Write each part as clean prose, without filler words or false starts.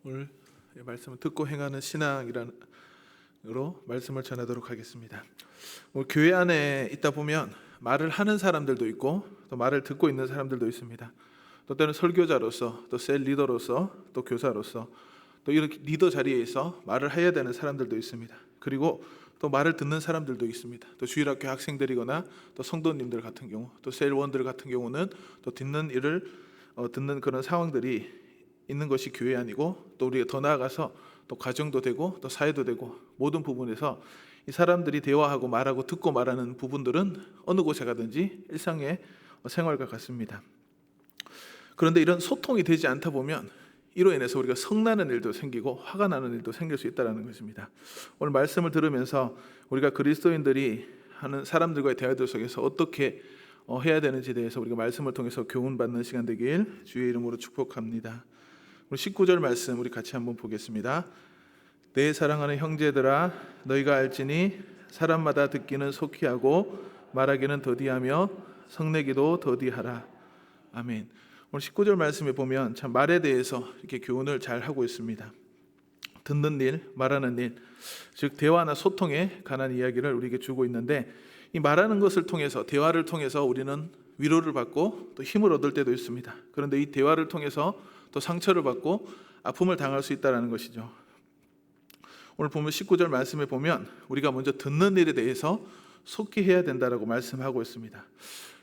오늘 말씀을 듣고 행하는 신앙이라는 으로 말씀을 전하도록 하겠습니다. 오늘 교회 안에 있다 보면 말을 하는 사람들도 있고 또 말을 듣고 있는 사람들도 있습니다. 또 때는 설교자로서, 또 셀 리더로서, 또 교사로서, 또 이렇게 리더 자리에서 말을 해야 되는 사람들도 있습니다. 그리고 또 말을 듣는 사람들도 있습니다. 또 주일학교 학생들이거나 또 성도님들 같은 경우, 또 셀원들 같은 경우는 또 듣는 일을 듣는 그런 상황들이 있는 것이 교회 아니고, 또 우리가 더 나아가서 또 가정도 되고 또 사회도 되고 모든 부분에서 이 사람들이 대화하고 말하고 듣고 말하는 부분들은 어느 곳에 가든지 일상의 생활과 같습니다. 그런데 이런 소통이 되지 않다 보면 이로 인해서 우리가 성나는 일도 생기고 화가 나는 일도 생길 수 있다는 것입니다. 오늘 말씀을 들으면서 우리가 그리스도인들이 하는 사람들과의 대화들 속에서 어떻게 해야 되는지에 대해서 우리가 말씀을 통해서 교훈받는 시간 되길 주의 이름으로 축복합니다. 우리 19절 말씀 우리 같이 한번 보겠습니다. 내 사랑하는 형제들아, 너희가 알지니 사람마다 듣기는 속히 하고 말하기는 더디하며 성내기도 더디하라. 아멘. 오늘 19절 말씀에 보면 참 말에 대해서 이렇게 교훈을 잘 하고 있습니다. 듣는 일, 말하는 일, 즉 대화나 소통에 관한 이야기를 우리에게 주고 있는데, 이 말하는 것을 통해서, 대화를 통해서 우리는 위로를 받고 또 힘을 얻을 때도 있습니다. 그런데 이 대화를 통해서 또 상처를 받고 아픔을 당할 수 있다는 것이죠. 오늘 보면 19절 말씀에 보면 우리가 먼저 듣는 일에 대해서 속히 해야 된다라고 말씀하고 있습니다.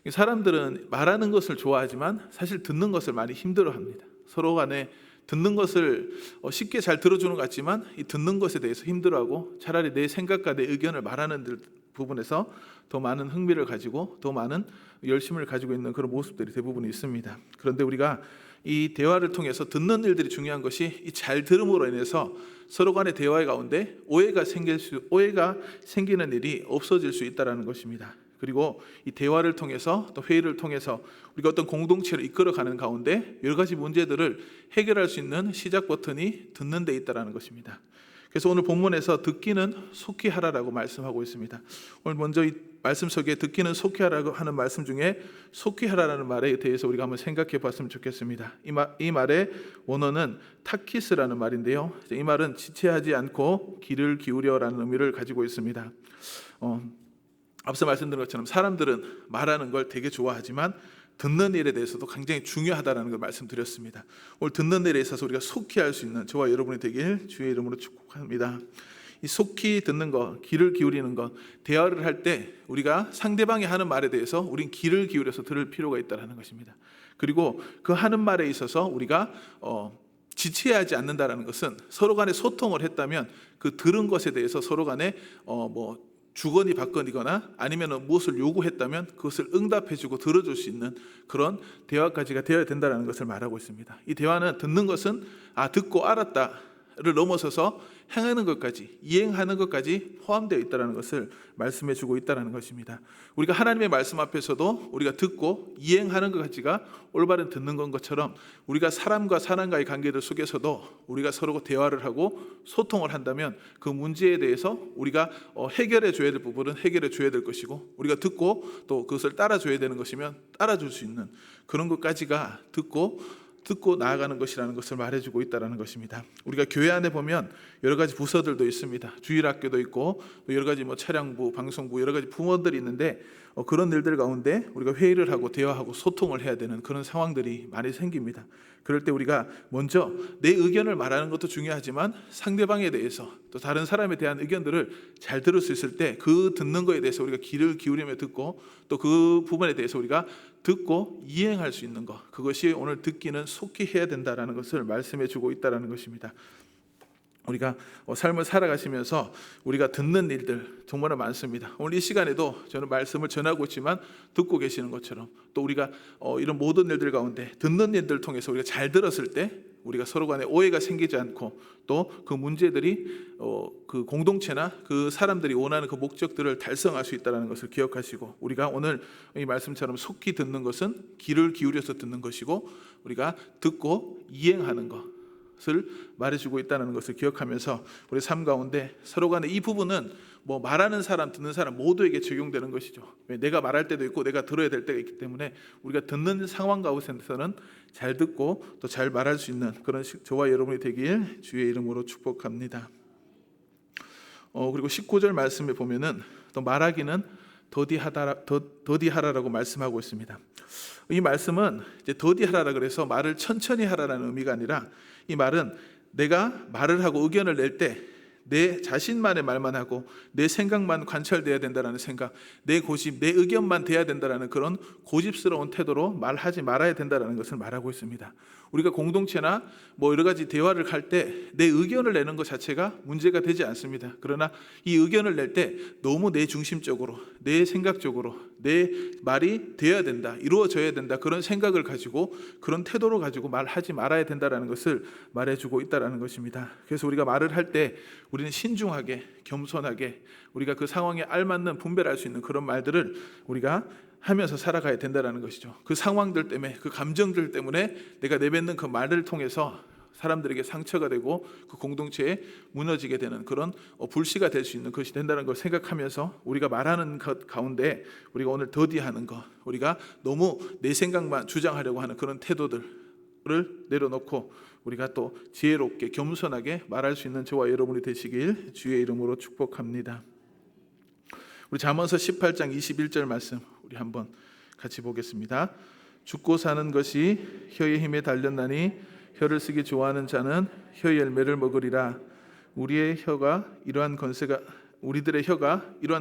사람들은 말하는 것을 좋아하지만 사실 듣는 것을 많이 힘들어합니다. 서로 간에 듣는 것을 쉽게 잘 들어주는 것 같지만 이 듣는 것에 대해서 힘들어하고 차라리 내 생각과 내 의견을 말하는 부분에서 더 많은 흥미를 가지고 더 많은 열심을 가지고 있는 그런 모습들이 대부분 있습니다. 그런데 우리가 이 대화를 통해서 듣는 일들이 중요한 것이 이 잘 들음으로 인해서 서로 간의 대화 가운데 오해가 생기는 일이 없어질 수 있다는 것입니다. 그리고 이 대화를 통해서 또 회의를 통해서 우리가 어떤 공동체를 이끌어가는 가운데 여러 가지 문제들을 해결할 수 있는 시작 버튼이 듣는 데 있다는 것입니다. 그래서 오늘 본문에서 듣기는 속히 하라라고 말씀하고 있습니다. 오늘 먼저 이 말씀 속에 듣기는 속히 하라고 하는 말씀 중에 속히 하라라는 말에 대해서 우리가 한번 생각해 봤으면 좋겠습니다. 이 말의 원어는 타키스라는 말인데요. 이 말은 지체하지 않고 귀를 기울여라는 의미를 가지고 있습니다. 앞서 말씀드린 것처럼 사람들은 말하는 걸 되게 좋아하지만 듣는 일에 대해서도 굉장히 중요하다는 걸 말씀드렸습니다. 오늘 듣는 일에 있어서 우리가 속히 할 수 있는 저와 여러분이 되길 주의 이름으로 축복합니다. 이 속히 듣는 것, 귀를 기울이는 것, 대화를 할 때 우리가 상대방이 하는 말에 대해서 우린 귀를 기울여서 들을 필요가 있다는 것입니다. 그리고 그 하는 말에 있어서 우리가 지체하지 않는다는 것은 서로 간에 소통을 했다면 그 들은 것에 대해서 서로 간에 주거니 받거니거나 아니면 무엇을 요구했다면 그것을 응답해주고 들어줄 수 있는 그런 대화까지가 되어야 된다는 것을 말하고 있습니다. 이 대화는 듣는 것은 듣고 알았다를 넘어서서 행하는 것까지, 이행하는 것까지 포함되어 있다는 것을 말씀해 주고 있다는 것입니다. 우리가 하나님의 말씀 앞에서도 우리가 듣고 이행하는 것까지가 올바른 듣는 건 것처럼 우리가 사람과 사람과의 관계들 속에서도 우리가 서로 대화를 하고 소통을 한다면 그 문제에 대해서 우리가 해결해 줘야 될 부분은 해결해 줘야 될 것이고, 우리가 듣고 또 그것을 따라줘야 되는 것이면 따라줄 수 있는 그런 것까지가 듣고 나아가는 것이라는 것을 말해주고 있다는 것입니다. 우리가 교회 안에 보면 여러 가지 부서들도 있습니다. 주일학교도 있고 여러 가지 차량부, 방송부 여러 가지 부문들이 있는데 그런 일들 가운데 우리가 회의를 하고 대화하고 소통을 해야 되는 그런 상황들이 많이 생깁니다. 그럴 때 우리가 먼저 내 의견을 말하는 것도 중요하지만 상대방에 대해서 또 다른 사람에 대한 의견들을 잘 들을 수 있을 때 그 듣는 것에 대해서 우리가 귀를 기울이며 듣고 또 그 부분에 대해서 우리가 듣고 이행할 수 있는 것, 그것이 오늘 듣기는 속히 해야 된다는 것을 말씀해 주고 있다는 것입니다. 우리가 삶을 살아가시면서 우리가 듣는 일들 정말 많습니다. 오늘 이 시간에도 저는 말씀을 전하고 있지만 듣고 계시는 것처럼 또 우리가 이런 모든 일들 가운데 듣는 일들을 통해서 우리가 잘 들었을 때 우리가 서로 간에 오해가 생기지 않고 또 그 문제들이 그 공동체나 그 사람들이 원하는 그 목적들을 달성할 수 있다는 것을 기억하시고, 우리가 오늘 이 말씀처럼 속히 듣는 것은 귀를 기울여서 듣는 것이고 우리가 듣고 이행하는 것을 말해주고 있다는 것을 기억하면서 우리 삶 가운데 서로 간에 이 부분은 뭐 말하는 사람, 듣는 사람 모두에게 적용되는 것이죠. 내가 말할 때도 있고 내가 들어야 될 때가 있기 때문에 우리가 듣는 상황 가운데서는 잘 듣고 또 잘 말할 수 있는 그런 저와 여러분이 되길 주의 이름으로 축복합니다. 그리고 19절 말씀에 보면은 또 말하기는 더디하라라고 말씀하고 있습니다. 이 말씀은 이제 더디하라라 그래서 말을 천천히 하라라는 의미가 아니라, 이 말은 내가 말을 하고 의견을 낼 때 내 자신만의 말만 하고 내 생각만 관철돼야 된다는 생각, 내 고집, 내 의견만 돼야 된다는 그런 고집스러운 태도로 말하지 말아야 된다는 것을 말하고 있습니다. 우리가 공동체나 뭐 여러 가지 대화를 할 때 내 의견을 내는 것 자체가 문제가 되지 않습니다. 그러나 이 의견을 낼 때 너무 내 중심적으로, 내 생각적으로 내 말이 돼야 된다, 이루어져야 된다, 그런 생각을 가지고 그런 태도를 가지고 말하지 말아야 된다는 것을 말해주고 있다는 것입니다. 그래서 우리가 말을 할 때 우리는 신중하게, 겸손하게 우리가 그 상황에 알맞는 분별할 수 있는 그런 말들을 우리가 하면서 살아가야 된다는 것이죠. 그 상황들 때문에, 그 감정들 때문에 내가 내뱉는 그 말을 통해서 사람들에게 상처가 되고 그 공동체에 무너지게 되는 그런 불씨가 될 수 있는 것이 된다는 걸 생각하면서 우리가 말하는 것 가운데 우리가 오늘 더디하는 것, 우리가 너무 내 생각만 주장하려고 하는 그런 태도들을 내려놓고 우리가 또 지혜롭게 겸손하게 말할 수 있는 저와 여러분이 되시길 주의 이름으로 축복합니다. 우리 잠언서 18장 21절 말씀 우리 한번 같이 보겠습니다. 죽고 사는 것이 혀의 힘에 달렸나니 혀를 쓰기 좋아하는 자는 혀의 열매를 먹으리라. 우리들의 혀가 이러한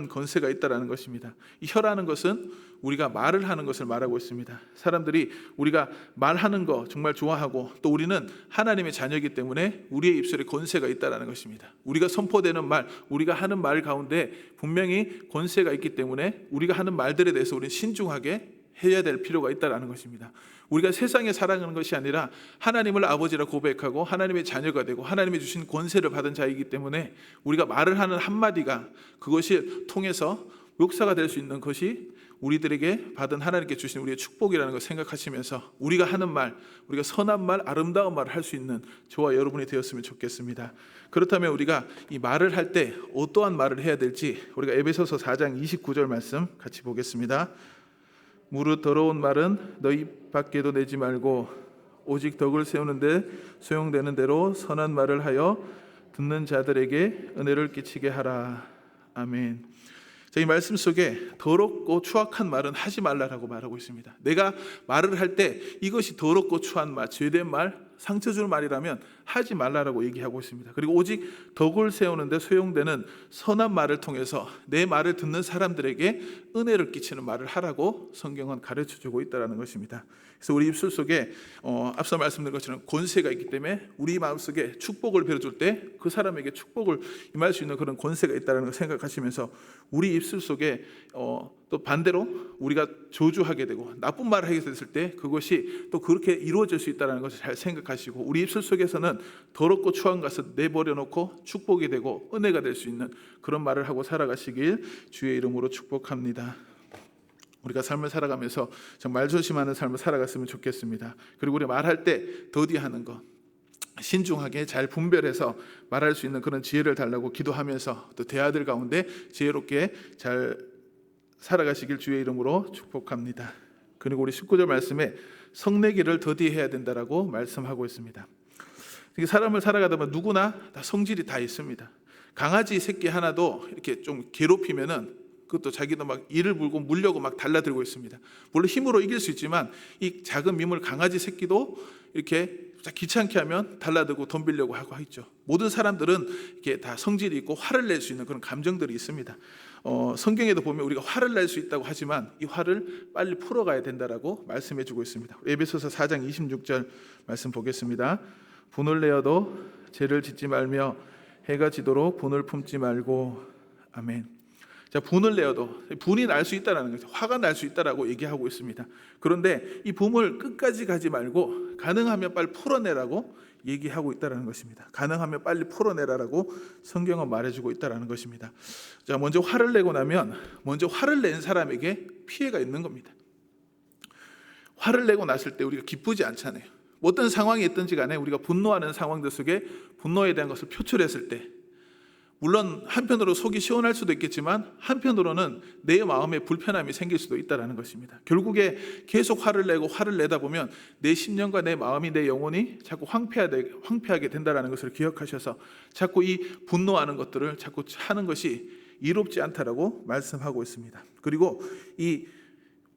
건세가 있다라는 것입니다. 이 혀라는 것은 우리가 말을 하는 것을 말하고 있습니다. 사람들이 우리가 말하는 거 정말 좋아하고, 또 우리는 하나님의 자녀이기 때문에 우리의 입술에 권세가 있다라는 것입니다. 우리가 선포되는 말, 우리가 하는 말 가운데 분명히 권세가 있기 때문에 우리가 하는 말들에 대해서 우리는 신중하게 해야 될 필요가 있다는 것입니다. 우리가 세상에 살아가는 것이 아니라 하나님을 아버지라 고백하고 하나님의 자녀가 되고 하나님이 주신 권세를 받은 자이기 때문에 우리가 말을 하는 한마디가 그것을 통해서 역사가 될 수 있는 것이 우리들에게 받은 하나님께 주신 우리의 축복이라는 걸 생각하시면서 우리가 하는 말, 우리가 선한 말, 아름다운 말을 할 수 있는 저와 여러분이 되었으면 좋겠습니다. 그렇다면 우리가 이 말을 할 때 어떠한 말을 해야 될지 우리가 에베소서 4장 29절 말씀 같이 보겠습니다. 무릇 더러운 말은 너희 밖에도 내지 말고 오직 덕을 세우는 데 소용되는 대로 선한 말을 하여 듣는 자들에게 은혜를 끼치게 하라. 아멘. 이 말씀 속에 더럽고 추악한 말은 하지 말라라고 말하고 있습니다. 내가 말을 할 때 이것이 더럽고 추한 말, 죄된 말, 상처 주는 말이라면 하지 말라라고 얘기하고 있습니다. 그리고 오직 덕을 세우는데 소용되는 선한 말을 통해서 내 말을 듣는 사람들에게 은혜를 끼치는 말을 하라고 성경은 가르쳐주고 있다는 것입니다. 그래서 우리 입술 속에 앞서 말씀드린 것처럼 권세가 있기 때문에 우리 마음속에 축복을 빌어줄 때 그 사람에게 축복을 임할 수 있는 그런 권세가 있다는 걸 생각하시면서 우리 입술 속에 또 반대로 우리가 저주하게 되고 나쁜 말을 하게 됐을 때 그것이 또 그렇게 이루어질 수 있다는 것을 잘 생각하시고 우리 입술 속에서는 더럽고 추한 것을 내버려놓고 축복이 되고 은혜가 될 수 있는 그런 말을 하고 살아가시길 주의 이름으로 축복합니다. 우리가 삶을 살아가면서 정말 조심하는 삶을 살아갔으면 좋겠습니다. 그리고 우리 말할 때 더디하는 것, 신중하게 잘 분별해서 말할 수 있는 그런 지혜를 달라고 기도하면서 또 대화들 가운데 지혜롭게 잘 살아가시길 주의 이름으로 축복합니다. 그리고 우리 19절 말씀에 성내기를 더디해야 된다라고 말씀하고 있습니다. 사람을 살아가다 보면 누구나 다 성질이 다 있습니다. 강아지 새끼 하나도 이렇게 좀 괴롭히면은 그것도 자기도 막 이를 물고 물려고 막 달라들고 있습니다. 물론 힘으로 이길 수 있지만 이 작은 미물 강아지 새끼도 이렇게 귀찮게 하면 달라들고 덤비려고 하고 있죠. 모든 사람들은 이렇게 다 성질이 있고 화를 낼 수 있는 그런 감정들이 있습니다. 성경에도 보면 우리가 화를 낼 수 있다고 하지만 이 화를 빨리 풀어가야 된다라고 말씀해주고 있습니다. 에베소서 4장 26절 말씀 보겠습니다. 분을 내어도 죄를 짓지 말며 해가 지도록 분을 품지 말고. 아멘. 자, 분을 내어도 분이 날 수 있다는 거죠. 화가 날 수 있다라고 얘기하고 있습니다. 그런데 이 분을 끝까지 가지 말고 가능하면 빨리 풀어내라고 얘기하고 있다는 것입니다. 가능하면 빨리 풀어내라라고 성경은 말해주고 있다는 것입니다. 자, 먼저 화를 내고 나면 먼저 화를 낸 사람에게 피해가 있는 겁니다. 화를 내고 났을 때 우리가 기쁘지 않잖아요. 어떤 상황이 있든지 간에 우리가 분노하는 상황들 속에 분노에 대한 것을 표출했을 때 물론 한편으로 속이 시원할 수도 있겠지만 한편으로는 내 마음에 불편함이 생길 수도 있다는 것입니다. 결국에 계속 화를 내다 보면 내 심령과 내 마음이, 내 영혼이 자꾸 황폐하게 된다는 것을 기억하셔서 자꾸 이 분노하는 것들을 자꾸 하는 것이 이롭지 않다라고 말씀하고 있습니다. 그리고 이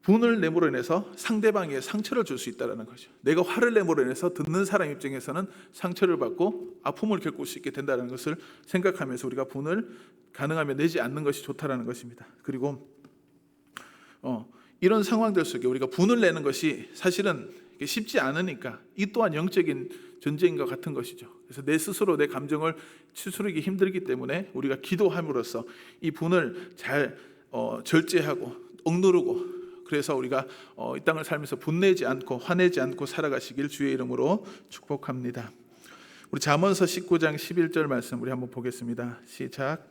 분을 내므로 인해서 상대방에게 상처를 줄 수 있다는 거죠. 내가 화를 내므로 인해서 듣는 사람 입장에서는 상처를 받고 아픔을 겪을 수 있게 된다는 것을 생각하면서 우리가 분을 가능하면 내지 않는 것이 좋다는 것입니다. 그리고 이런 상황들 속에 우리가 분을 내는 것이 사실은 쉽지 않으니까 이 또한 영적인 전쟁과 같은 것이죠. 그래서 내 스스로 내 감정을 추스르기 힘들기 때문에 우리가 기도함으로써 이 분을 잘 절제하고 억누르고, 그래서 우리가 이 땅을 살면서 분내지 않고 화내지 않고 살아가시길 주의 이름으로 축복합니다. 우리 잠언서 19장 11절 말씀 우리 한번 보겠습니다. 시작.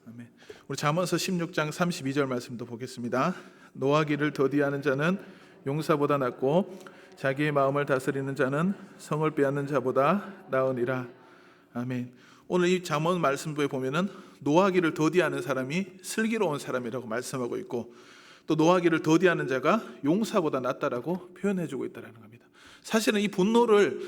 아멘. 우리 잠언서 16장 32절 말씀도 보겠습니다. 노하기를 더디하는 자는 용사보다 낫고 자기의 마음을 다스리는 자는 성을 빼앗는 자보다 나으니라. 아멘. 오늘 이 잠언 말씀부에 보면은 노하기를 더디하는 사람이 슬기로운 사람이라고 말씀하고 있고, 또 노하기를 더디하는 자가 용사보다 낫다라고 표현해주고 있다는 겁니다. 사실은 이 분노를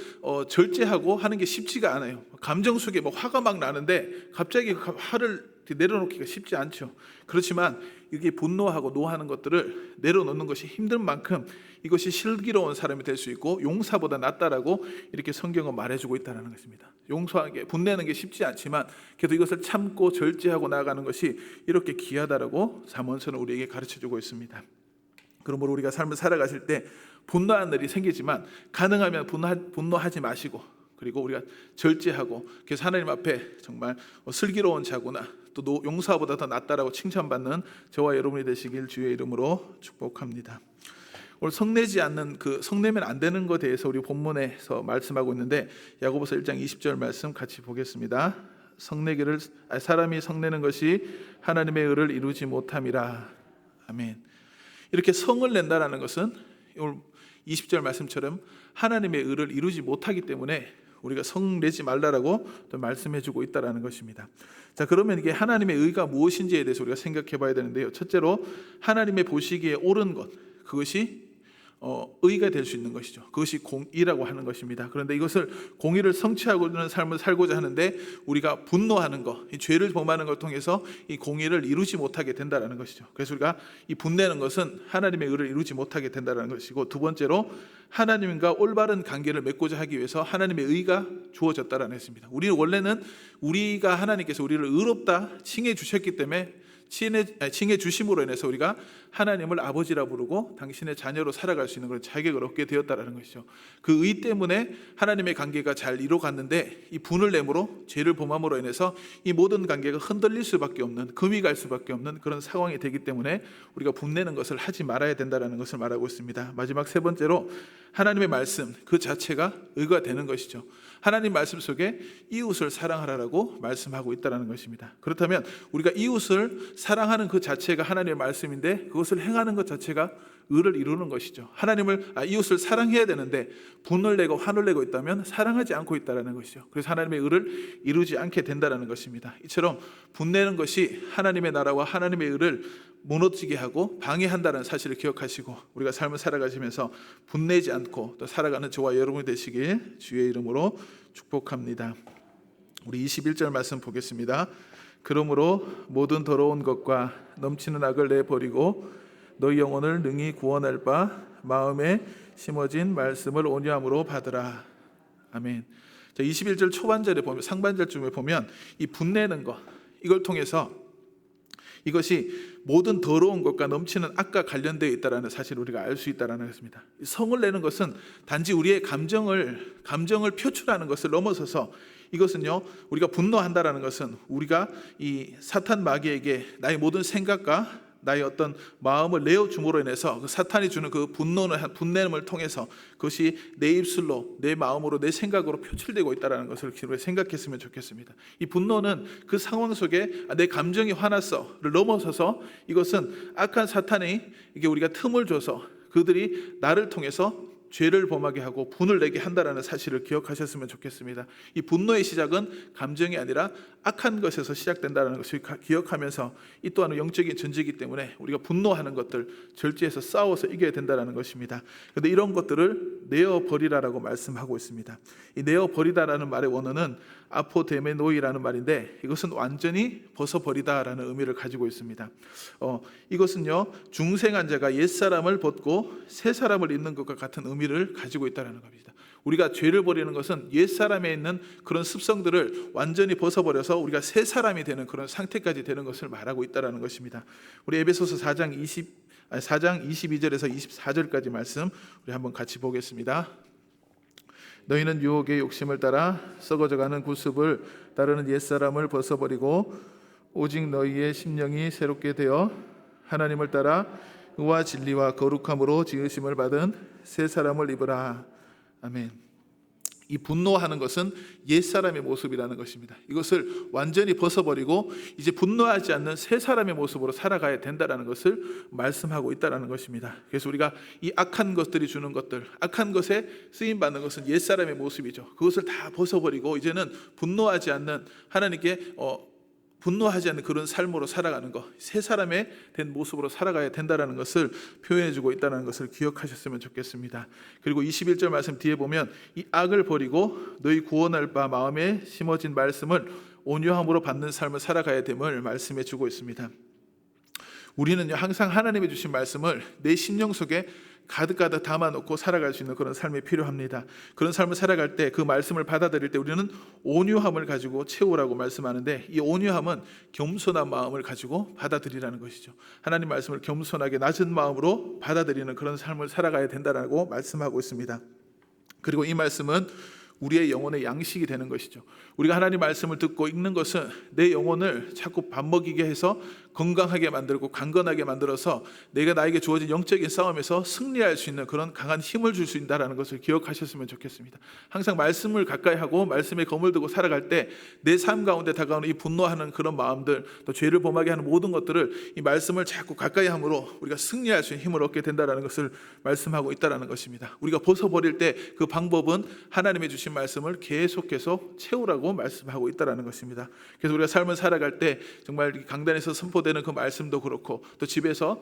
절제하고 하는 게 쉽지가 않아요. 감정 속에 화가 막 나는데 갑자기 화를 내려놓기가 쉽지 않죠. 그렇지만 이게 분노하고 노하는 것들을 내려놓는 것이 힘든 만큼 이것이 슬기로운 사람이 될 수 있고 용사보다 낫다라고 이렇게 성경은 말해주고 있다는 것입니다. 용서하게 분내는 게 쉽지 않지만 그래도 이것을 참고 절제하고 나아가는 것이 이렇게 귀하다라고 잠언서는 우리에게 가르쳐주고 있습니다. 그러므로 우리가 삶을 살아가실 때 분노하는 일이 생기지만 가능하면 분노하지 마시고, 그리고 우리가 절제하고, 그래서 하나님 앞에 정말 슬기로운 자구나, 또 용사보다 더 낫다라고 칭찬받는 저와 여러분이 되시길 주의 이름으로 축복합니다. 오늘 성내지 않는 성내면 안 되는 것에 대해서 우리 본문에서 말씀하고 있는데 야고보서 1장 20절 말씀 같이 보겠습니다. 사람이 성내는 것이 하나님의 의를 이루지 못함이라. 아멘. 이렇게 성을 낸다라는 것은 오늘 20절 말씀처럼 하나님의 의를 이루지 못하기 때문에 우리가 성내지 말라라고 또 말씀해주고 있다라는 것입니다. 자, 그러면 이게 하나님의 의가 무엇인지에 대해서 우리가 생각해봐야 되는데요. 첫째로 하나님의 보시기에 옳은 것, 그것이 의가 될 수 있는 것이죠. 그것이 공의라고 하는 것입니다. 그런데 이것을 공의를 성취하고 있는 삶을 살고자 하는데 우리가 분노하는 것, 이 죄를 범하는 걸 통해서 이 공의를 이루지 못하게 된다는 것이죠. 그래서 우리가 이 분내는 것은 하나님의 의를 이루지 못하게 된다는 것이고, 두 번째로 하나님과 올바른 관계를 맺고자 하기 위해서 하나님의 의가 주어졌다는 것입니다. 우리는 원래는 우리가 하나님께서 우리를 의롭다 칭해 주셨기 때문에 칭해 주심으로 인해서 우리가 하나님을 아버지라 부르고 당신의 자녀로 살아갈 수 있는 그런 자격을 얻게 되었다는 것이죠. 그 의 때문에 하나님의 관계가 잘 이루어갔는데 이 분을 내므로 죄를 범함으로 인해서 이 모든 관계가 흔들릴 수밖에 없는, 금이 갈 수밖에 없는 그런 상황이 되기 때문에 우리가 분내는 것을 하지 말아야 된다는 것을 말하고 있습니다. 마지막 세 번째로 하나님의 말씀 그 자체가 의가 되는 것이죠. 하나님 말씀 속에 이웃을 사랑하라고 말씀하고 있다는 것입니다. 그렇다면 우리가 이웃을 사랑하는 그 자체가 하나님의 말씀인데 그것을 행하는 것 자체가 의를 이루는 것이죠. 이웃을 사랑해야 되는데 분을 내고 화를 내고 있다면 사랑하지 않고 있다는 것이죠. 그래서 하나님의 의를 이루지 않게 된다는 것입니다. 이처럼 분내는 것이 하나님의 나라와 하나님의 의를 무너지게 하고 방해한다는 사실을 기억하시고 우리가 삶을 살아가시면서 분내지 않고 또 살아가는 저와 여러분이 되시길 주의 이름으로 축복합니다. 우리 21절 말씀 보겠습니다. 그러므로 모든 더러운 것과 넘치는 악을 내버리고 너희 영혼을 능히 구원할 바 마음에 심어진 말씀을 온유함으로 받으라. 아멘. 자, 21절 초반절에 보면, 상반절쯤에 보면 이 분내는 것, 이걸 통해서 이것이 모든 더러운 것과 넘치는 악과 관련되어 있다는 사실을 우리가 알 수 있다는 것입니다. 성을 내는 것은 단지 우리의 감정을 표출하는 것을 넘어서서 이것은요, 우리가 분노한다라는 것은 우리가 이 사탄 마귀에게 나의 모든 생각과 나의 어떤 마음을 내어줌으로 인해서 그 사탄이 주는 그 분냄을 통해서 그것이 내 입술로, 내 마음으로, 내 생각으로 표출되고 있다는 것을 생각했으면 좋겠습니다. 이 분노는 그 상황 속에 내 감정이 화났어를 넘어서서 이것은 악한 사탄이 이게 우리가 틈을 줘서 그들이 나를 통해서 죄를 범하게 하고 분을 내게 한다라는 사실을 기억하셨으면 좋겠습니다. 이 분노의 시작은 감정이 아니라 악한 것에서 시작된다는 것을 기억하면서, 이 또한 영적인 전제이기 때문에 우리가 분노하는 것들 절제해서 싸워서 이겨야 된다는 것입니다. 그런데 이런 것들을 내어버리라라고 말씀하고 있습니다. 이 내어버리다라는 말의 원어는 아포데메노이라는 말인데, 이것은 완전히 벗어버리다라는 의미를 가지고 있습니다. 이것은요, 중생한 자가 옛사람을 벗고 새 사람을 입는 것과 같은 의미를 가지고 있다는 겁니다. 우리가 죄를 버리는 것은 옛사람에 있는 그런 습성들을 완전히 벗어버려서 우리가 새 사람이 되는 그런 상태까지 되는 것을 말하고 있다는 것입니다. 우리 에베소서 4장 22절에서 24절까지 말씀 우리 한번 같이 보겠습니다. 너희는 유혹의 욕심을 따라 썩어져가는 구습을 따르는 옛사람을 벗어버리고 오직 너희의 심령이 새롭게 되어 하나님을 따라 의와 진리와 거룩함으로 지으심을 받은 새 사람을 입으라. 아멘. 이 분노하는 것은 옛사람의 모습이라는 것입니다. 이것을 완전히 벗어버리고 이제 분노하지 않는 새 사람의 모습으로 살아가야 된다는 것을 말씀하고 있다는 것입니다. 그래서 우리가 이 악한 것들이 주는 것들, 악한 것에 쓰임받는 것은 옛사람의 모습이죠. 그것을 다 벗어버리고 이제는 분노하지 않는, 하나님께 분노하지 않는 그런 삶으로 살아가는 것, 새 사람의 된 모습으로 살아가야 된다는 것을 표현해주고 있다는 것을 기억하셨으면 좋겠습니다. 그리고 21절 말씀 뒤에 보면 이 악을 버리고 너희 구원할 바 마음에 심어진 말씀을 온유함으로 받는 삶을 살아가야 됨을 말씀해주고 있습니다. 우리는요, 항상 하나님이 주신 말씀을 내 심령 속에 가득가득 담아놓고 살아갈 수 있는 그런 삶이 필요합니다. 그런 삶을 살아갈 때, 그 말씀을 받아들일 때 우리는 온유함을 가지고 채우라고 말씀하는데, 이 온유함은 겸손한 마음을 가지고 받아들이라는 것이죠. 하나님 말씀을 겸손하게 낮은 마음으로 받아들이는 그런 삶을 살아가야 된다라고 말씀하고 있습니다. 그리고 이 말씀은 우리의 영혼의 양식이 되는 것이죠. 우리가 하나님 말씀을 듣고 읽는 것은 내 영혼을 자꾸 밥 먹이게 해서 건강하게 만들고 강건하게 만들어서 내가 나에게 주어진 영적인 싸움에서 승리할 수 있는 그런 강한 힘을 줄 수 있다는 것을 기억하셨으면 좋겠습니다. 항상 말씀을 가까이 하고 말씀에 검을 들고 살아갈 때 내 삶 가운데 다가오는 이 분노하는 그런 마음들, 또 죄를 범하게 하는 모든 것들을 이 말씀을 자꾸 가까이 함으로 우리가 승리할 수 있는 힘을 얻게 된다는 것을 말씀하고 있다는 것입니다. 우리가 벗어버릴 때 그 방법은 하나님의 주신 말씀을 계속해서 채우라고 말씀하고 있다는 것입니다. 그래서 우리가 삶을 살아갈 때 정말 강단에서 선포되는 그 말씀도 그렇고, 또 집에서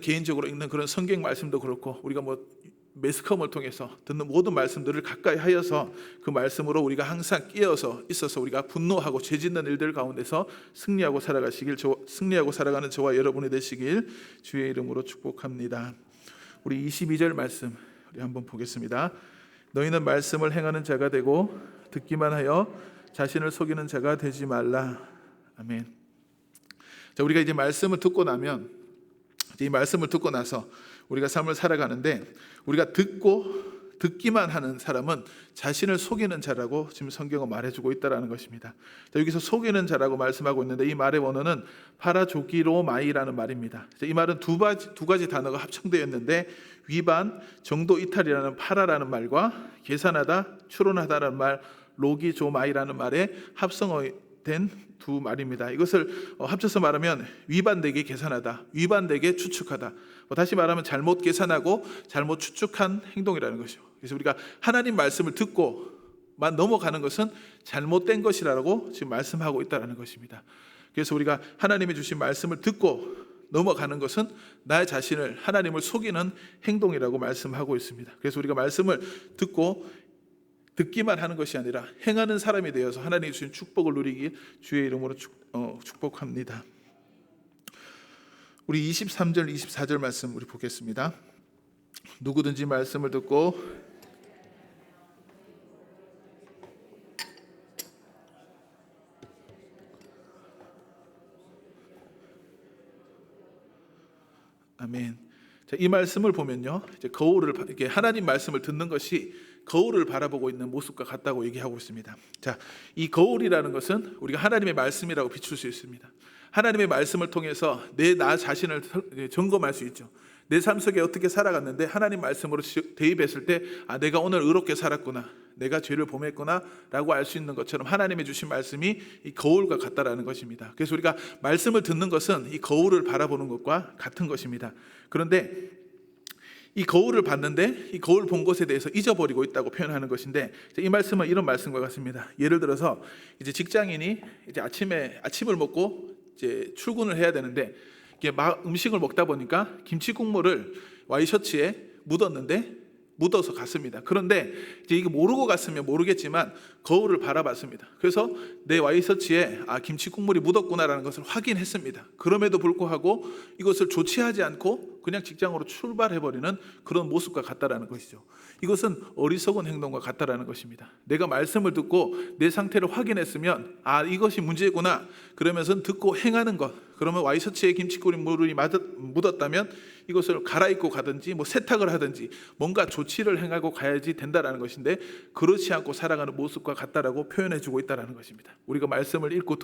개인적으로 읽는 그런 성경 말씀도 그렇고, 우리가 매스컴을 통해서 듣는 모든 말씀들을 가까이 하여서 그 말씀으로 우리가 항상 끼어서 있어서 우리가 분노하고 죄짓는 일들 가운데서 승리하고 살아가는 저와 여러분이 되시길 주의 이름으로 축복합니다. 우리 22절 말씀 우리 한번 보겠습니다. 너희는 말씀을 행하는 자가 되고 듣기만 하여 자신을 속이는 자가 되지 말라. 아멘. 자, 우리가 이제 말씀을 듣고 나면, 이 말씀을 듣고 나서 우리가 삶을 살아가는데, 우리가 듣기만 하는 사람은 자신을 속이는 자라고 지금 성경은 말해주고 있다는 것입니다. 자, 여기서 속이는 자라고 말씀하고 있는데, 이 말의 원어는 파라조기로마이라는 말입니다. 자, 이 말은 두 가지 단어가 합성되어 있는데, 위반, 정도 이탈이라는 파라라는 말과 계산하다, 추론하다라는 말, 로기조마이라는 말에 합성된 두 말입니다. 이것을 합쳐서 말하면 위반되게 계산하다, 위반되게 추측하다, 다시 말하면 잘못 계산하고 잘못 추측한 행동이라는 것이죠. 그래서 우리가 하나님 말씀을 듣고만 넘어가는 것은 잘못된 것이라고 지금 말씀하고 있다는 것입니다. 그래서 우리가 하나님이 주신 말씀을 듣고 넘어가는 것은 나의 자신을, 하나님을 속이는 행동이라고 말씀하고 있습니다. 그래서 우리가 말씀을 듣기만 하는 것이 아니라 행하는 사람이 되어서 하나님이 주신 축복을 누리길 주의 이름으로 축복합니다. 우리 23절 24절 말씀 우리 보겠습니다. 누구든지 말씀을 듣고 아멘. 자, 이 말씀을 보면요, 이제 이렇게 하나님 말씀을 듣는 것이 거울을 바라보고 있는 모습과 같다고 얘기하고 있습니다. 자, 이 거울이라는 것은 우리가 하나님의 말씀이라고 비출 수 있습니다. 하나님의 말씀을 통해서 나 자신을 점검할 수 있죠. 내 삶 속에 어떻게 살아갔는데 하나님 말씀으로 대입했을 때 내가 오늘 의롭게 살았구나, 내가 죄를 범했구나 라고 알 수 있는 것처럼 하나님이 주신 말씀이 이 거울과 같다라는 것입니다. 그래서 우리가 말씀을 듣는 것은 이 거울을 바라보는 것과 같은 것입니다. 그런데 이 거울을 봤는데 이 거울 본 것에 대해서 잊어버리고 있다고 표현하는 것인데, 이 말씀은 이런 말씀과 같습니다. 예를 들어서 이제 직장인이 이제 아침을 먹고 이제 출근을 해야 되는데, 이게 막 음식을 먹다 보니까 김치 국물을 와이셔츠에 묻어서 갔습니다. 그런데 이제 이게 모르고 갔으면 모르겠지만 거울을 바라봤습니다. 그래서 내 와이셔츠에 김치 국물이 묻었구나라는 것을 확인했습니다. 그럼에도 불구하고 이것을 조치하지 않고 그냥 직장으로 출발해버리는 그런 모습과 같다라는 것이죠. 이것은 어리석은 행동과 같다라는 것입니다. 내가 말씀을 듣고 내 상태를 확인했으면 이것이 문제구나 그러면서 듣고 행하는 것, 그러면 와이셔츠에 김치국물이 묻었다면 이것을 갈아입고 가든지 세탁을 하든지 뭔가 조치를 행하고 가야지 된다라는 것인데, 그렇지 않고 살아가는 모습과 같다라고 표현해주고 있다라는 것입니다. 우리가 말씀을 읽고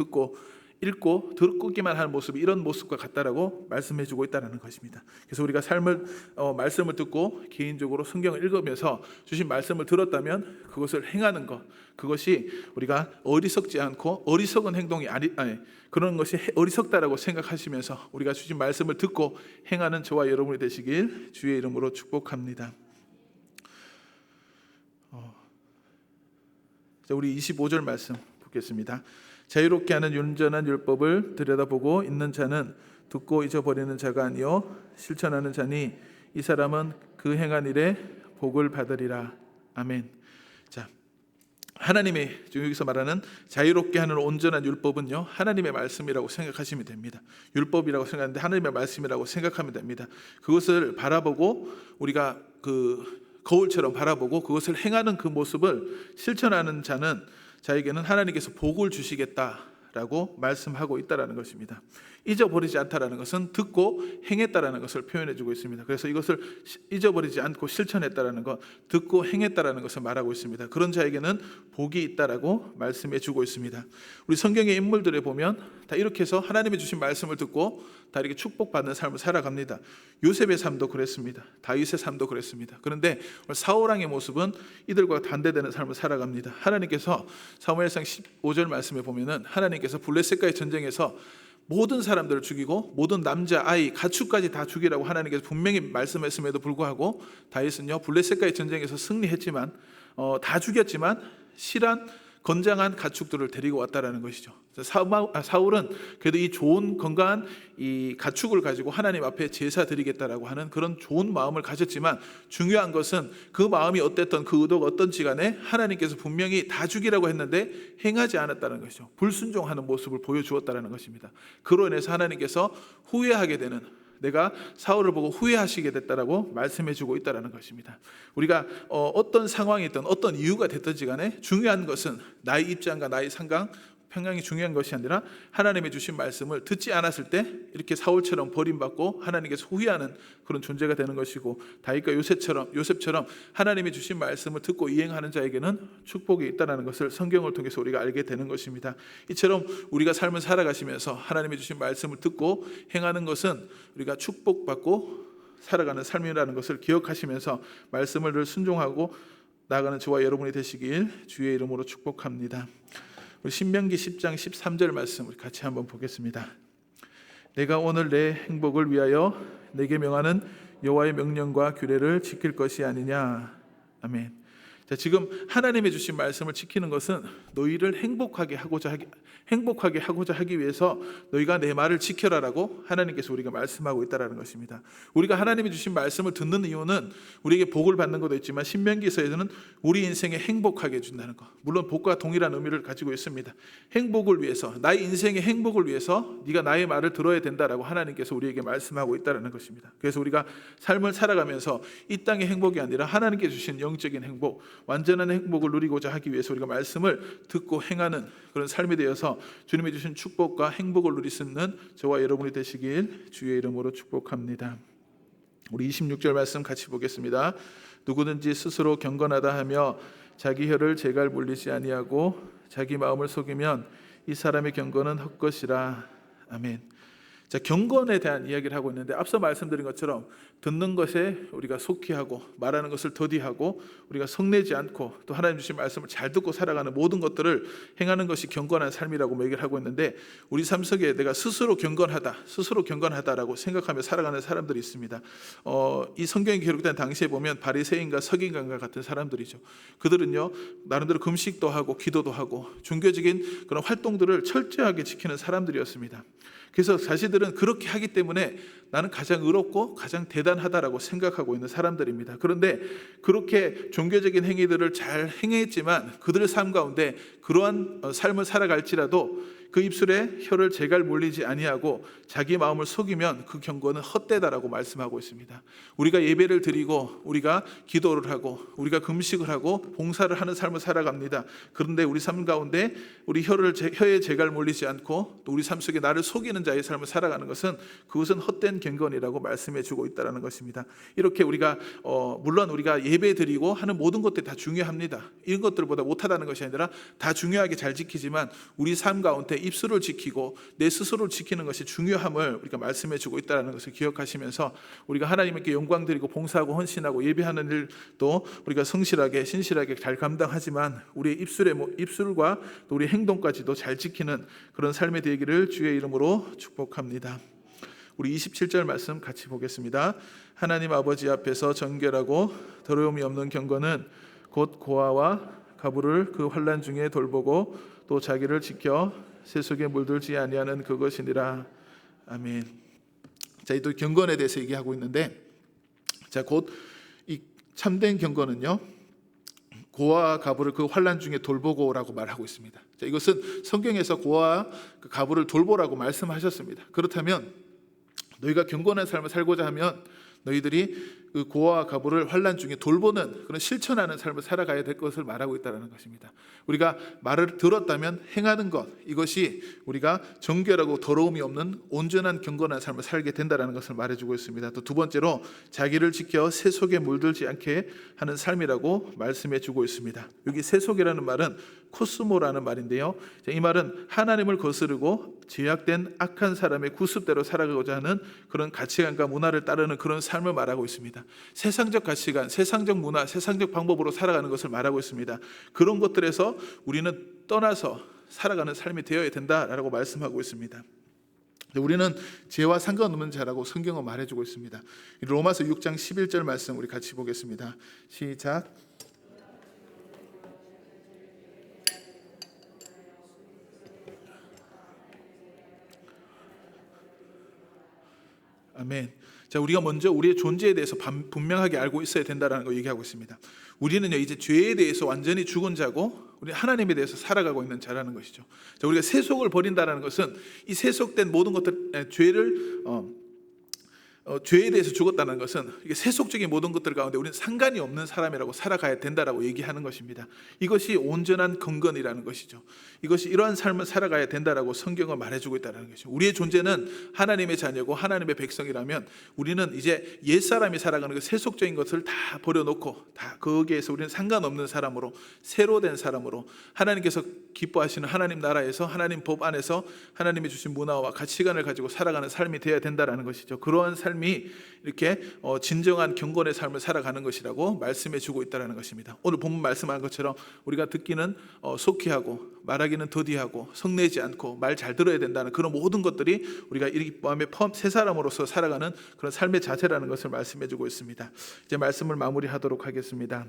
듣기만 하는 모습이 이런 모습과 같다라고 말씀해주고 있다라는 것입니다. 그래서 우리가 말씀을 듣고 개인적으로 성경을 읽으면서 주신 말씀을 들었다면 그것을 행하는 것, 그것이 우리가 어리석지 않고 어리석은 행동이 그런 것이 어리석다라고 생각하시면서 우리가 주신 말씀을 듣고 행하는 저와 여러분이 되시길 주의 이름으로 축복합니다. 우리 25절 말씀 보겠습니다. 자유롭게 하는 온전한 율법을 들여다보고 있는 자는 듣고 잊어버리는 자가 아니요 실천하는 자니 이 사람은 그 행한 일에 복을 받으리라. 아멘. 자, 하나님이 지금 여기서 말하는 자유롭게 하는 온전한 율법은요, 하나님의 말씀이라고 생각하시면 됩니다. 율법이라고 생각하는데 하나님의 말씀이라고 생각하면 됩니다. 그것을 바라보고 우리가 거울처럼 바라보고 그것을 행하는 그 모습을 실천하는 자에게는 하나님께서 복을 주시겠다라고 말씀하고 있다라는 것입니다. 잊어버리지 않다라는 것은 듣고 행했다라는 것을 표현해주고 있습니다. 그래서 이것을 잊어버리지 않고 실천했다라는 것, 듣고 행했다라는 것을 말하고 있습니다. 그런 자에게는 복이 있다라고 말씀해주고 있습니다. 우리 성경의 인물들에 보면 다 이렇게 해서 하나님이 주신 말씀을 듣고 다 이렇게 축복받는 삶을 살아갑니다. 요셉의 삶도 그랬습니다. 다윗의 삶도 그랬습니다. 그런데 사울 왕의 모습은 이들과 반대되는 삶을 살아갑니다. 하나님께서 사무엘상 15절 말씀에 보면은 하나님께서 블레셋과의 전쟁에서 모든 사람들을 죽이고 모든 남자, 아이, 가축까지 다 죽이라고 하나님께서 분명히 말씀했음에도 불구하고 다윗은요 블레셋과의 전쟁에서 승리했지만 다 죽였지만 실한 건장한 가축들을 데리고 왔다라는 것이죠. 사울은 그래도 이 좋은 건강한 이 가축을 가지고 하나님 앞에 제사 드리겠다라고 하는 그런 좋은 마음을 가졌지만, 중요한 것은 그 마음이 어땠던 그 의도가 어떤지 간에 하나님께서 분명히 다 죽이라고 했는데 행하지 않았다는 것이죠. 불순종하는 모습을 보여주었다는 것입니다. 그로 인해서 하나님께서 후회하게 되는, 내가 사울을 보고 후회하시게 됐다라고 말씀해주고 있다는 것입니다. 우리가 어떤 상황이든 어떤 이유가 됐든지 간에 중요한 것은 나의 입장과 나의 평강이 중요한 것이 아니라 하나님이 주신 말씀을 듣지 않았을 때 이렇게 사울처럼 버림받고 하나님께서 후회하는 그런 존재가 되는 것이고, 다윗과 요셉처럼 하나님이 주신 말씀을 듣고 이행하는 자에게는 축복이 있다는 것을 성경을 통해서 우리가 알게 되는 것입니다. 이처럼 우리가 삶을 살아가시면서 하나님이 주신 말씀을 듣고 행하는 것은 우리가 축복받고 살아가는 삶이라는 것을 기억하시면서 말씀을 늘 순종하고 나아가는 저와 여러분이 되시길 주의 이름으로 축복합니다. 우리 신명기 10장 13절 말씀 우리 같이 한번 보겠습니다. 내가 오늘 내 행복을 위하여 내게 명하는 여호와의 명령과 규례를 지킬 것이 아니냐. 아멘. 자, 지금 하나님이 주신 말씀을 지키는 것은 너희를 행복하게 하고자 하기 위해서 너희가 내 말을 지켜라라고 하나님께서 우리가 말씀하고 있다는 것입니다. 우리가 하나님이 주신 말씀을 듣는 이유는 우리에게 복을 받는 것도 있지만 신명기서에서는 우리 인생에 행복하게 해준다는 것, 물론 복과 동일한 의미를 가지고 있습니다. 행복을 위해서, 나의 인생의 행복을 위해서 네가 나의 말을 들어야 된다라고 하나님께서 우리에게 말씀하고 있다는 것입니다. 그래서 우리가 삶을 살아가면서 이 땅의 행복이 아니라 하나님께 주신 영적인 행복, 완전한 행복을 누리고자 하기 위해서 우리가 말씀을 듣고 행하는 그런 삶이 되어서 주님이 주신 축복과 행복을 누릴 수 있는 저와 여러분이 되시길 주의 이름으로 축복합니다. 우리 26절 말씀 같이 보겠습니다. 누구든지 스스로 경건하다 하며 자기 혀를 재갈 물리지 아니하고 자기 마음을 속이면 이 사람의 경건은 헛것이라. 아멘. 자, 경건에 대한 이야기를 하고 있는데 앞서 말씀드린 것처럼 듣는 것에 우리가 속히 하고 말하는 것을 더디하고 우리가 성내지 않고 또 하나님 주신 말씀을 잘 듣고 살아가는 모든 것들을 행하는 것이 경건한 삶이라고 얘기를 하고 있는데, 우리 삶 속에 내가 스스로 경건하다라고 생각하며 살아가는 사람들이 있습니다. 이 성경에 기록된 당시에 보면 바리새인과 서기관과 같은 사람들이죠. 그들은요, 나름대로 금식도 하고 기도도 하고 종교적인 그런 활동들을 철저하게 지키는 사람들이었습니다. 그래서 자신들은 그렇게 하기 때문에 나는 가장 의롭고 가장 대단하다라고 생각하고 있는 사람들입니다. 그런데 그렇게 종교적인 행위들을 잘 행했지만 그들의 삶 가운데 그러한 삶을 살아갈지라도 그 입술에 혀를 제갈 물리지 아니하고 자기 마음을 속이면 그 경건은 헛되다라고 말씀하고 있습니다. 우리가 예배를 드리고 우리가 기도를 하고 우리가 금식을 하고 봉사를 하는 삶을 살아갑니다. 그런데 우리 삶 가운데 우리 혀에 제갈 물리지 않고 또 우리 삶 속에 나를 속이는 자의 삶을 살아가는 것은 그것은 헛된 경건이라고 말씀해 주고 있다는 것입니다. 이렇게 우리가 물론 우리가 예배 드리고 하는 모든 것들이 다 중요합니다. 이런 것들보다 못하다는 것이 아니라 다 중요하게 잘 지키지만 우리 삶 가운데 입술을 지키고 내 스스로를 지키는 것이 중요함을 우리가 말씀해 주고 있다는 것을 기억하시면서 우리가 하나님께 영광 드리고 봉사하고 헌신하고 예배하는 일도 우리가 성실하게 신실하게 잘 감당하지만 우리의 입술과 또 우리 행동까지도 잘 지키는 그런 삶이 되기를 주의 이름으로 축복합니다. 우리 27절 말씀 같이 보겠습니다. 하나님 아버지 앞에서 정결하고 더러움이 없는 경건은 곧 고아와 가부를 그 환난 중에 돌보고 또 자기를 지켜 세속에 물들지 아니하는 그것이니라. 아멘. 자, 또 경건에 대해서 얘기하고 있는데, 자, 곧 이 참된 경건은요, 고아와 가부를 그 환난 중에 돌보고라고 말하고 있습니다. 자, 이것은 성경에서 고아와 그 가부를 돌보라고 말씀하셨습니다. 그렇다면 너희가 경건한 삶을 살고자 하면 너희들이 그 고아와 가부를 환난 중에 돌보는 그런 실천하는 삶을 살아가야 될 것을 말하고 있다는 것입니다. 우리가 말을 들었다면 행하는 것, 이것이 우리가 정결하고 더러움이 없는 온전한 경건한 삶을 살게 된다는 것을 말해주고 있습니다. 또 두 번째로 자기를 지켜 세속에 물들지 않게 하는 삶이라고 말씀해주고 있습니다. 여기 세속이라는 말은 코스모라는 말인데요, 이 말은 하나님을 거스르고 제약된 악한 사람의 구습대로 살아가고자 하는 그런 가치관과 문화를 따르는 그런 삶을 말하고 있습니다. 세상적 가치관, 세상적 문화, 세상적 방법으로 살아가는 것을 말하고 있습니다. 그런 것들에서 우리는 떠나서 살아가는 삶이 되어야 된다라고 말씀하고 있습니다. 우리는 죄와 상관없는 자라고 성경은 말해주고 있습니다. 로마서 6장 11절 말씀 우리 같이 보겠습니다. 시작. 아멘. 자, 우리가 먼저 우리의 존재에 대해서 분명하게 알고 있어야 된다는 거 얘기하고 있습니다. 우리는요, 이제 죄에 대해서 완전히 죽은 자고 우리 하나님에 대해서 살아가고 있는 자라는 것이죠. 자, 우리가 세속을 버린다는 것은 이 세속된 모든 것들, 죄에 대해서 죽었다는 것은 이게 세속적인 모든 것들 가운데 우리는 상관이 없는 사람이라고 살아가야 된다라고 얘기하는 것입니다. 이것이 온전한 경건이라는 것이죠. 이것이 이러한 삶을 살아가야 된다라고 성경은 말해주고 있다는 것이죠. 우리의 존재는 하나님의 자녀고 하나님의 백성이라면 우리는 이제 옛사람이 살아가는 그 세속적인 것을 다 버려놓고 다 거기에서 우리는 상관없는 사람으로 새로 된 사람으로 하나님께서 기뻐하시는 하나님 나라에서 하나님 법 안에서 하나님이 주신 문화와 가치관을 가지고 살아가는 삶이 되어야 된다라는 것이죠. 그러한 삶이 이렇게 진정한 경건의 삶을 살아가는 것이라고 말씀해 주고 있다는 것입니다. 오늘 본문 말씀한 것처럼 우리가 듣기는 속히 하고 말하기는 더디하고 성내지 않고 말 잘 들어야 된다는 그런 모든 것들이 우리가 이 마음의 새 사람으로서 살아가는 그런 삶의 자세라는 것을 말씀해 주고 있습니다. 이제 말씀을 마무리하도록 하겠습니다.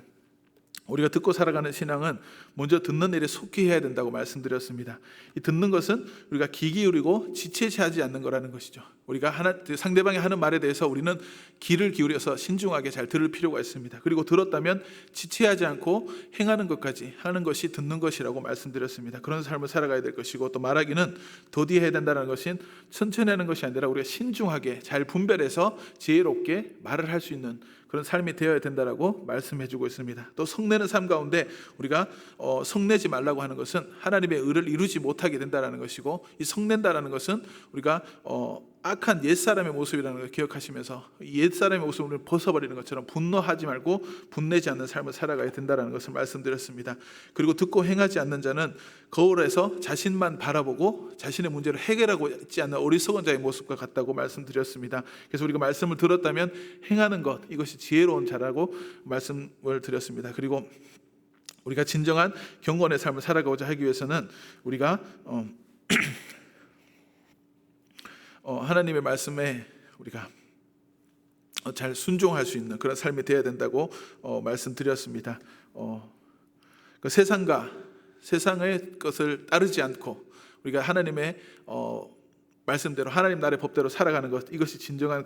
우리가 듣고 살아가는 신앙은 먼저 듣는 일에 속히 해야 된다고 말씀드렸습니다. 이 듣는 것은 우리가 귀 기울이고 지체하지 않는 거라는 것이죠. 우리가 상대방이 하는 말에 대해서 우리는 귀를 기울여서 신중하게 잘 들을 필요가 있습니다. 그리고 들었다면 지체하지 않고 행하는 것까지 하는 것이 듣는 것이라고 말씀드렸습니다. 그런 삶을 살아가야 될 것이고, 또 말하기는 더디해야 된다는 것은 천천히 하는 것이 아니라 우리가 신중하게 잘 분별해서 지혜롭게 말을 할 수 있는 그런 삶이 되어야 된다라고 말씀해주고 있습니다. 또 성내는 삶 가운데 우리가 성내지 말라고 하는 것은 하나님의 의를 이루지 못하게 된다라는 것이고, 이 성낸다라는 것은 우리가 악한 옛사람의 모습이라는 걸 기억하시면서 옛사람의 모습을 벗어버리는 것처럼 분노하지 말고 분내지 않는 삶을 살아가야 된다는 것을 말씀드렸습니다. 그리고 듣고 행하지 않는 자는 거울에서 자신만 바라보고 자신의 문제를 해결하고 있지 않는 어리석은 자의 모습과 같다고 말씀드렸습니다. 그래서 우리가 말씀을 들었다면 행하는 것, 이것이 지혜로운 자라고 말씀을 드렸습니다. 그리고 우리가 진정한 경건의 삶을 살아가고자 하기 위해서는 우리가 하나님의 말씀에 우리가 잘 순종할 수 있는 그런 삶이 되어야 된다고 말씀드렸습니다. 그 세상의 것을 따르지 않고 우리가 하나님의 말씀대로 하나님 나라의 법대로 살아가는 것, 이것이 진정한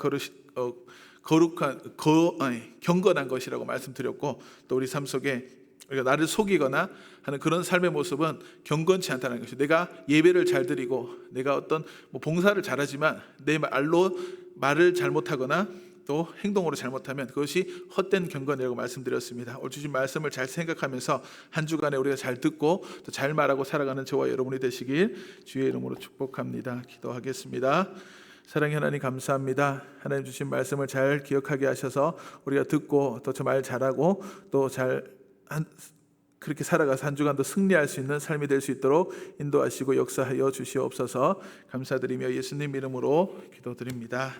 경건한 것이라고 말씀드렸고, 또 우리 삶 속에 우리가 나를 속이거나 하는 그런 삶의 모습은 경건치 않다는 것이, 내가 예배를 잘 드리고 내가 어떤 봉사를 잘하지만 내 말로 말을 잘못하거나 또 행동으로 잘못하면 그것이 헛된 경건이라고 말씀드렸습니다. 오늘 주신 말씀을 잘 생각하면서 한 주간에 우리가 잘 듣고 또 잘 말하고 살아가는 저와 여러분이 되시길 주의 이름으로 축복합니다. 기도하겠습니다. 사랑의 하나님, 감사합니다. 하나님 주신 말씀을 잘 기억하게 하셔서 우리가 듣고 또 저 말 잘하고 또 그렇게 살아가서 한 주간도 승리할 수 있는 삶이 될 수 있도록 인도하시고 역사하여 주시옵소서. 감사드리며 예수님 이름으로 기도드립니다.